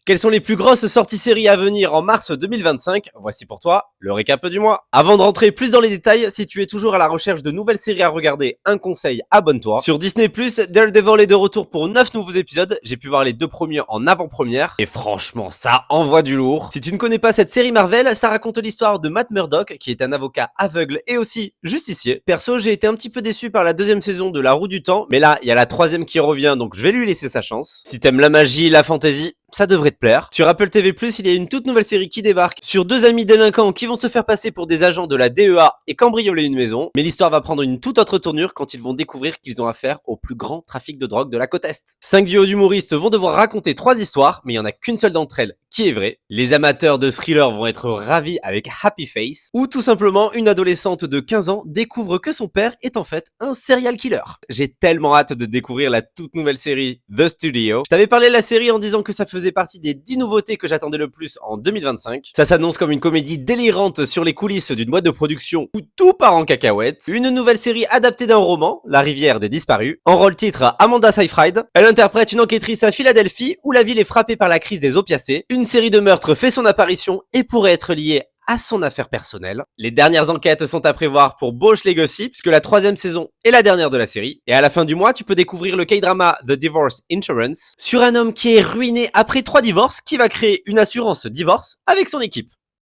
Quelles sont les plus grosses sorties séries à venir en mars 2025? Voici pour toi le récap du mois. Avant de rentrer plus dans les détails, si tu es toujours à la recherche de nouvelles séries à regarder, un conseil, abonne-toi. Sur Disney+, Daredevil est de retour pour 9 nouveaux épisodes. J'ai pu voir les 2 premiers en avant-première. Et franchement, ça envoie du lourd. Si tu ne connais pas cette série Marvel, ça raconte l'histoire de Matt Murdock, qui est un avocat aveugle et aussi justicier. Perso, j'ai été un petit peu déçu par la 2e saison de La Roue du Temps, mais là, il y a la 3e qui revient, donc je vais lui laisser sa chance. Si t'aimes la magie, la fantasy, ça devrait te plaire. Sur Apple TV+, il y a une toute nouvelle série qui débarque sur 2 amis délinquants qui vont se faire passer pour des agents de la DEA et cambrioler une maison. Mais l'histoire va prendre une toute autre tournure quand ils vont découvrir qu'ils ont affaire au plus grand trafic de drogue de la côte Est. 5 duos d'humoristes vont devoir raconter 3 histoires, mais il y en a qu'une seule d'entre elles qui est vraie. Les amateurs de thriller vont être ravis avec Happy Face, ou tout simplement une adolescente de 15 ans découvre que son père est en fait un serial killer. J'ai tellement hâte de découvrir la toute nouvelle série The Studio. Je t'avais parlé de la série en disant que ça faisait partie des 10 nouveautés que j'attendais le plus en 2025. Ça s'annonce comme une comédie délirante sur les coulisses d'une boîte de production où tout part en cacahuète. Une nouvelle série adaptée d'un roman, La Rivière des Disparus. En rôle titre, Amanda Seyfried. Elle interprète une enquêtrice à Philadelphie où la ville est frappée par la crise des opiacés. Une série de meurtres fait son apparition et pourrait être liée à son affaire personnelle. Les dernières enquêtes sont à prévoir pour Bosch Legacy, puisque la 3e saison est la dernière de la série. Et à la fin du mois, tu peux découvrir le K-drama The Divorce Insurance, sur un homme qui est ruiné après 3 divorces, qui va créer une assurance divorce avec son équipe.